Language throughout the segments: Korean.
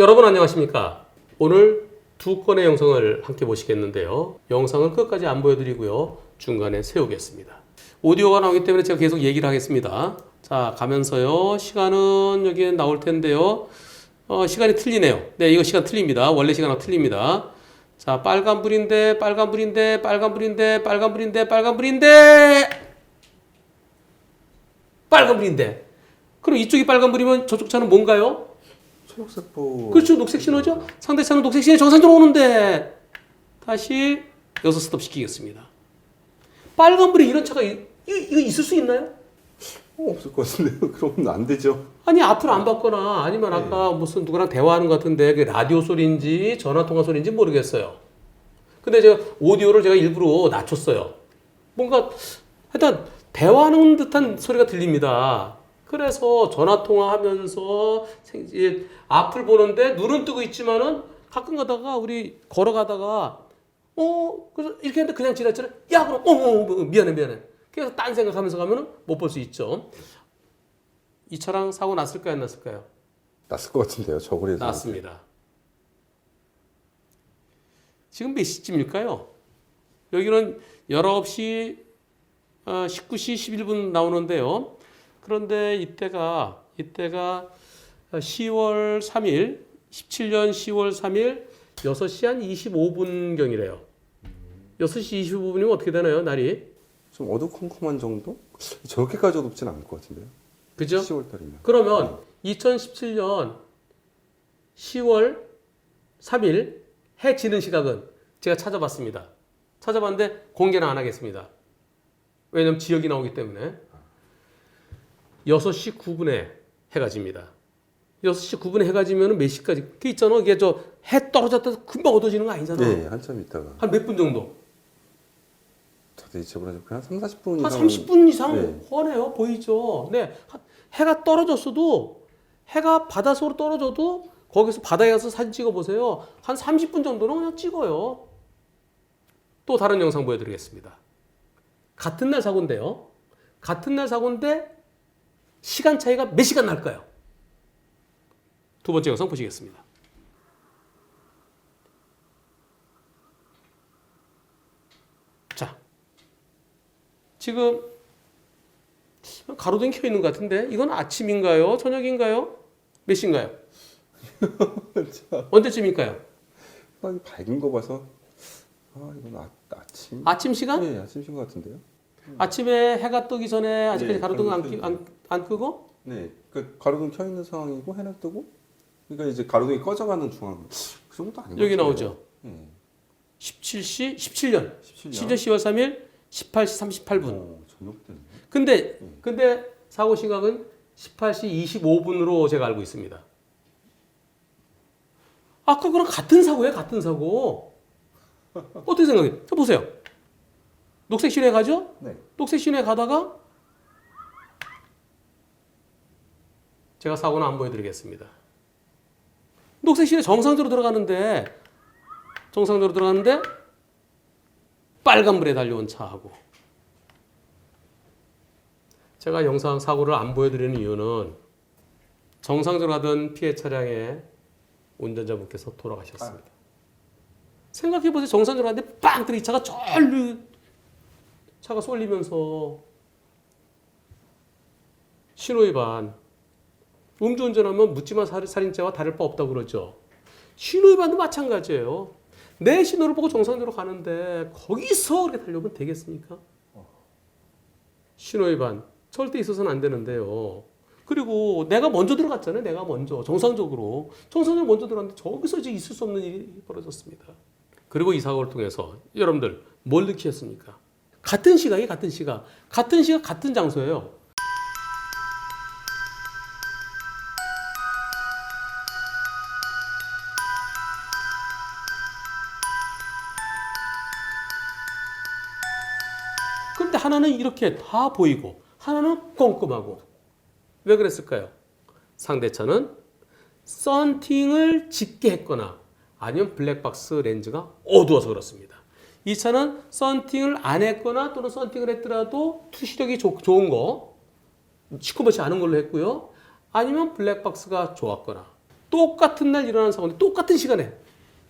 여러분 안녕하십니까? 오늘 두 건의 영상을 함께 보시겠는데요. 영상을 끝까지 안 보여드리고요. 중간에 세우겠습니다. 오디오가 나오기 때문에 제가 계속 얘기를 하겠습니다. 자, 가면서요. 시간은 여기에 나올 텐데요. 시간이 틀리네요. 네, 이거 시간 틀립니다. 원래 시간하고 틀립니다. 자, 빨간불인데, 빨간불인데, 빨간불인데, 빨간불인데, 빨간불인데, 빨간불인데. 그럼 이쪽이 빨간불이면 저쪽 차는 뭔가요? 초록색보. 그렇죠. 녹색 신호죠. 상대차는 녹색 신호 정상적으로 오는데 다시 여기서 스톱 시키겠습니다. 빨간불에 이런 차가 이거 있을 수 있나요? 없을 것 같은데요. 그러면 안 되죠. 아니 앞을 안 봤거나 아니면 아까 무슨 누구랑 대화하는 것 같은데 그 라디오 소리인지 전화통화 소리인지 모르겠어요. 근데 제가 오디오를 제가 일부러 낮췄어요. 뭔가 하여튼 대화하는 듯한 소리가 들립니다. 그래서 전화통화하면서 앞을 보는데 눈은 뜨고 있지만은 가끔 가다가 우리 걸어가다가 그래서 이렇게 했는데 그냥 지나치네. 야 그럼 미안해. 그래서 딴 생각하면서 가면은 못 볼 수 있죠. 이 차랑 사고 났을까요, 안 났을까요? 났을 것 같은데요. 저거리에서. 났습니다. 지금 몇 시쯤일까요? 여기는 19시 19시 11분 나오는데요. 그런데 이때가 10월 3일 17년 10월 3일 6시 한 25분경이래요. 6시 25분이면 어떻게 되나요, 날이? 좀 어두컴컴한 정도? 저렇게까지 어둡진 않을 것 같은데요. 그죠? 10월달이면. 그러면 2017년 10월 3일 해 지는 시각은 제가 찾아봤습니다. 찾아봤는데 공개는 안 하겠습니다. 왜냐면 지역이 나오기 때문에 6시 9분에 해가 집니다. 6시 9분에 해가 지면 몇 시까지? 그 있잖아. 이게 해 떨어졌다 금방 어두워지는 거 아니잖아. 네, 한참 있다가. 한 몇 분 정도? 자세히 재보라니까 한 3, 40분 이상. 한 30분 이상 네. 훤해요. 보이죠? 네. 해가 떨어졌어도 해가 바닷속으로 떨어져도 거기서 바다에 가서 사진 찍어 보세요. 한 30분 정도는 그냥 찍어요. 또 다른 영상 보여드리겠습니다. 같은 날 사고인데요. 같은 날 사고인데 시간 차이가 몇 시간 날까요? 두 번째 영상 보시겠습니다. 자, 지금 가로등이 켜 있는 것 같은데 이건 아침인가요? 저녁인가요? 몇 시인가요? 언제쯤일까요? 밝은 거 봐서 이건 아침. 아침 시간? 네, 아침 시간 같은데요. 아침에 해가 뜨기 전에 아직까지 네, 가로등을 안 끄고? 네, 그러니까 가로등 켜 있는 상황이고 해는 뜨고. 그러니까 이제 가로등이 꺼져가는 중앙. 그 정도 아닌 것 여기 같아요. 나오죠. 네. 17년 10월 3일 18시 38분. 저녁 때는. 근데 사고 시각은 18시 25분으로 제가 알고 있습니다. 아까 그랑 같은 사고예요, 같은 사고. 어떻게 생각해요? 자, 보세요. 녹색 신호에 가죠? 네. 녹색 신호에 가다가 제가 사고는 안 보여드리겠습니다. 녹색 신호에 정상적으로 들어가는데 빨간불에 달려온 차하고 제가 영상 사고를 안 보여드리는 이유는 정상적으로 가던 피해 차량의 운전자분께서 돌아가셨습니다. 생각해보세요. 정상적으로 가는데 빵! 이 차가 차가 쏠리면서 신호위반. 음주운전하면 묻지마 살인죄와 다를 바 없다고 그러죠. 신호위반도 마찬가지예요. 내 신호를 보고 정상적으로 가는데 거기서 그렇게 달려오면 되겠습니까? 신호위반 절대 있어서는 안 되는데요. 그리고 내가 먼저 들어갔잖아요. 내가 먼저 정상적으로 먼저 들어갔는데 저기서 이제 있을 수 없는 일이 벌어졌습니다. 그리고 이 사고를 통해서 여러분들 뭘 느끼셨습니까? 같은 시각 같은 장소예요. 그런데 하나는 이렇게 다 보이고 하나는 꼼꼼하고 왜 그랬을까요? 상대차는 썬팅을 짙게 했거나 아니면 블랙박스 렌즈가 어두워서 그렇습니다. 이 차는 썬팅을 안 했거나 또는 썬팅을 했더라도 투시력이 좋은 거 시커멓지 않은 걸로 했고요. 아니면 블랙박스가 좋았거나 똑같은 날 일어나는 사고인데 똑같은 시간에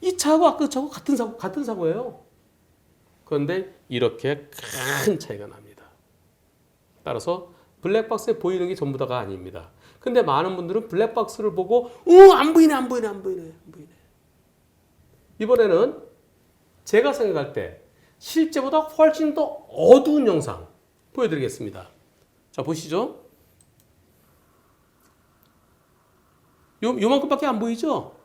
이 차하고 아까 그 차하고 같은 사고예요. 그런데 이렇게 큰 차이가 납니다. 따라서 블랙박스에 보이는 게 전부 다가 아닙니다. 근데 많은 분들은 블랙박스를 보고 안 보이네. 이번에는 제가 생각할 때 실제보다 훨씬 더 어두운 영상 보여드리겠습니다. 자, 보시죠. 요만큼밖에 안 보이죠?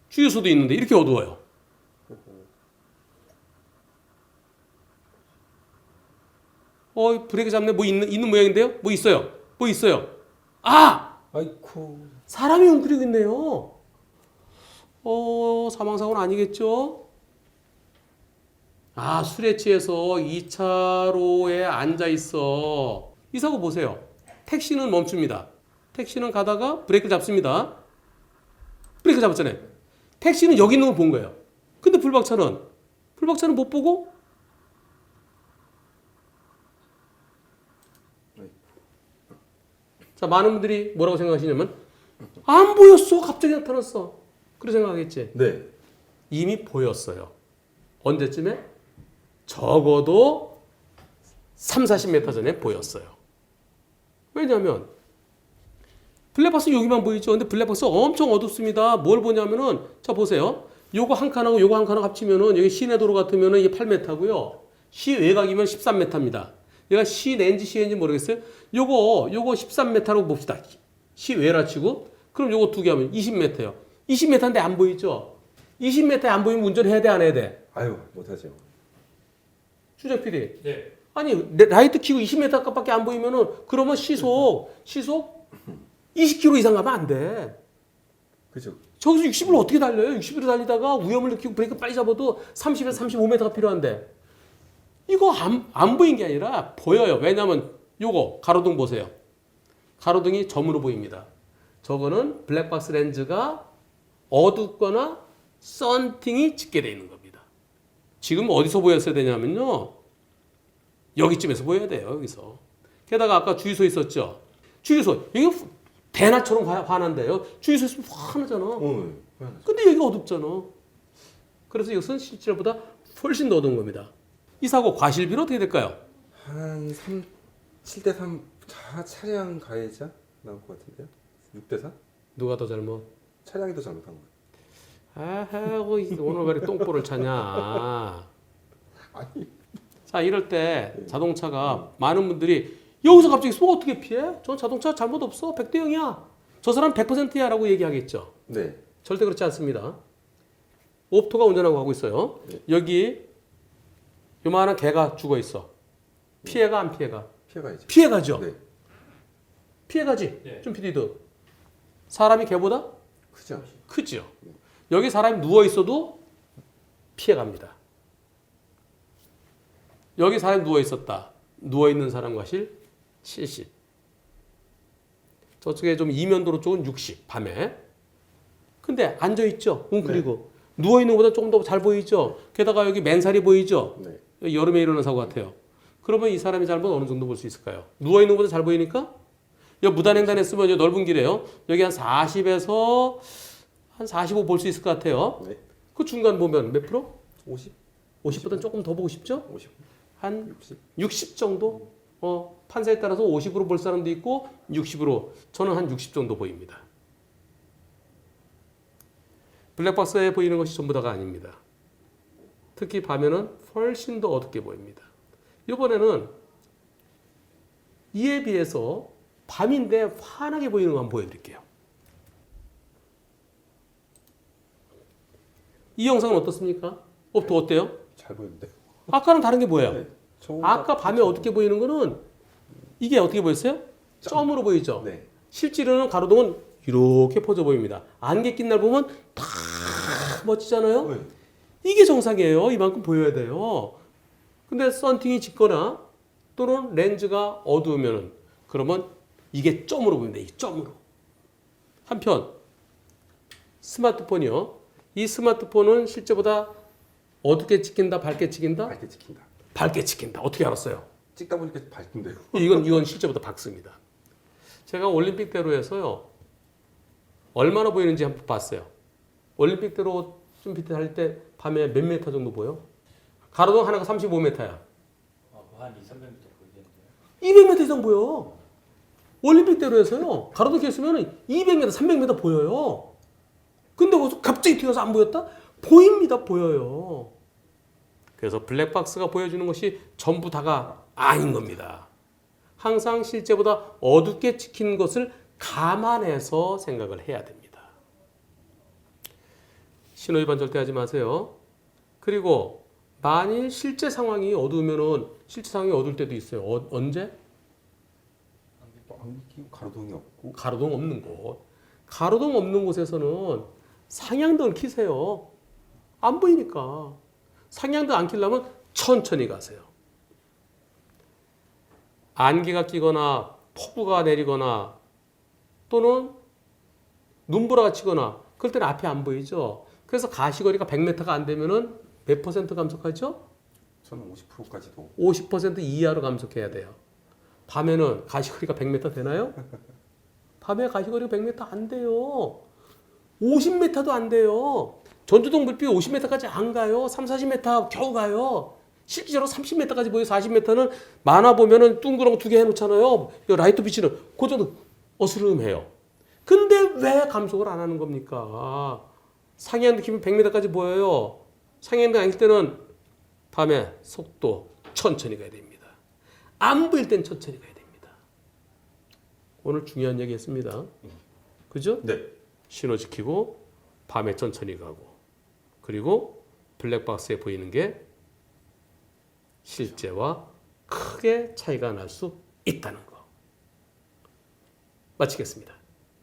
주유소도 있는데 이렇게 어두워요. 브레이크 잡네. 뭐 있는 모양인데요? 뭐 있어요. 아! 아이쿠. 사람이 웅크리고 있네요. 사망사고는 아니겠죠? 술에 취해서 2차로에 앉아 있어. 이 사고 보세요. 택시는 멈춥니다. 택시는 가다가 브레이크를 잡습니다. 브레이크 잡았잖아요. 택시는 여기 있는 걸 본 거예요. 근데 불박차는 못 보고 자, 많은 분들이 뭐라고 생각하시냐면 안 보였어. 갑자기 나타났어. 그렇게 생각하겠지? 네. 이미 보였어요. 언제쯤에? 적어도 30-40m 전에 보였어요. 왜냐하면 블랙박스 여기만 보이죠. 근데 블랙박스 엄청 어둡습니다. 뭘 보냐면은 자 보세요. 요거 한 칸하고 요거 한 칸하고 합치면은 여기 시내 도로 같으면은 이게 8m고요. 시 외곽이면 13m입니다. 얘가 시내인지 시외인지 모르겠어요. 요거 13m라고 봅시다. 시외라 치고 그럼 요거 두 개 하면 20m예요. 20m인데 안 보이죠? 20m에 안 보이면 운전해야 돼, 안 해야 돼? 아유, 못하죠. 추적 PD. 네. 아니, 라이트 켜고 20m밖에 안 보이면은 그러면 시속 20km 이상 가면 안 돼. 그죠. 저기서 60을 어떻게 달려요? 60으로 달리다가 위험을 느끼고 브레이크 빨리 잡아도 30에서 35m가 필요한데. 이거 안 보인 게 아니라 보여요. 왜냐면 요거 가로등 보세요. 가로등이 점으로 보입니다. 저거는 블랙박스 렌즈가 어둡거나 썬팅이 짙게 되어 있는 겁니다. 지금 어디서 보였어야 되냐면요. 여기쯤에서 보여야 돼요. 여기서. 게다가 아까 주유소 있었죠. 주유소. 여기 대낮처럼 환한데요. 주유소 있으면 환하잖아. 근데 여기가 어둡잖아. 그래서 이것은 실제보다 훨씬 더 어두운 겁니다. 이 사고 과실비는 어떻게 될까요? 한 7대3 차량 가해자 나올 것 같은데요. 6대4? 누가 더 잘못? 차량이 더 잘못한 거예요. 오늘 왜 이렇게 똥볼을 차냐. 자, 이럴 때 자동차가 많은 분들이 여기서 갑자기 쏘 어떻게 피해? 전 자동차 잘못 없어. 100대 0이야. 저 사람 100%야 라고 얘기하겠죠. 네. 절대 그렇지 않습니다. 옵토가 운전하고 가고 있어요. 네. 여기 요만한 개가 죽어 있어. 피해가 안 피해가? 피해가야죠. 피해가죠. 네. 피해가지. 네. 좀 PD도. 사람이 개보다 크죠. 크죠. 여기 사람이 누워 있어도 피해갑니다. 여기 사람이 누워 있었다. 누워 있는 사람과 실 70. 저쪽에 좀 이면도로 쪽은 60. 밤에. 근데 앉아 있죠. 웅크리고. 누워 있는 것보다 조금 더 잘 보이죠. 게다가 여기 맨살이 보이죠. 네. 여기 여름에 일어난 사고 같아요. 그러면 이 사람의 잘못 어느 정도 볼 수 있을까요? 누워 있는 것보다 잘 보이니까? 여기 무단횡단했으면 여기 넓은 길이에요. 여기 한 40에서 한 45 볼 수 있을 것 같아요. 네. 그 중간 보면 몇 프로? 50? 50보다 조금 더 보고 싶죠? 50? 한 60? 60 정도? 판사에 따라서 50으로 볼 사람도 있고 60으로. 저는 한 60 정도 보입니다. 블랙박스에 보이는 것이 전부 다가 아닙니다. 특히 밤에는 훨씬 더 어둡게 보입니다. 이번에는 이에 비해서 밤인데 환하게 보이는 거 한번 보여드릴게요. 이 영상은 어떻습니까? 또 어때요? 잘 보이는데. 아까는 다른 게 뭐예요? 네. 아까 밤에 어둡게 보이는 거는 이게 어떻게 보였어요? 점으로 보이죠? 네. 실제로는 가로등은 이렇게 퍼져 보입니다. 안개 낀 날 보면 다 멋지잖아요? 네. 이게 정상이에요. 이만큼 보여야 돼요. 근데 썬팅이 짙거나 또는 렌즈가 어두우면은 그러면 이게 점으로 보입니다. 이 점으로. 한편 스마트폰이요. 이 스마트폰은 실제보다 어둡게 찍힌다, 밝게 찍힌다? 밝게 찍힌다. 밝게 찍힌다. 어떻게 알았어요? 찍다 보니까 밝던데요. 이건 실제보다 밝습니다. 제가 올림픽대로에서요. 얼마나 보이는지 한번 봤어요. 올림픽대로 좀 밑에 할 때 밤에 몇 미터 정도 보여? 가로등 하나가 35m야. 한 2, 300m 보이겠는데요. 200m 이상 보여. 올림픽대로에서요. 가로등 켰으면 200m, 300m 보여요. 근데 거기서 갑자기 튀어서 안 보였다? 보입니다. 보여요. 그래서 블랙박스가 보여주는 것이 전부 다가 아닌 겁니다. 항상 실제보다 어둡게 찍힌 것을 감안해서 생각을 해야 됩니다. 신호 위반 절대 하지 마세요. 그리고 만일 실제 상황이 어두우면은 실제 상황이 어두울 때도 있어요. 언제? 안개 끼고 가로등이 없고 가로등 없는 곳. 가로등 없는 곳에서는 상향등을 켜세요. 안 보이니까. 상향등 안 켜려면 천천히 가세요. 안개가 끼거나 폭우가 내리거나 또는 눈보라가 치거나 그럴 때는 앞이 안 보이죠. 그래서 가시거리가 100m가 안 되면은 몇 퍼센트 감속하죠? 저는 50%까지도 50% 이하로 감속해야 돼요. 밤에는 가시거리가 100m 되나요? 밤에 가시거리가 100m 안 돼요. 50m도 안 돼요. 전주동 불빛 50m까지 안 가요. 3, 40m 겨우 가요. 실제로 30m까지 보여요. 40m는 만화 보면은 둥그런 두 개 해놓잖아요. 라이트 비치는 그 정도 어스름해요. 근데 왜 감속을 안 하는 겁니까? 상향등 키면 100m까지 보여요. 상향등 안 킬 때는 밤에 속도 천천히 가야 됩니다. 안 보일 땐 천천히 가야 됩니다. 오늘 중요한 얘기 했습니다. 그죠? 네. 신호 지키고 밤에 천천히 가고 그리고 블랙박스에 보이는 게 실제와 크게 차이가 날 수 있다는 거. 마치겠습니다.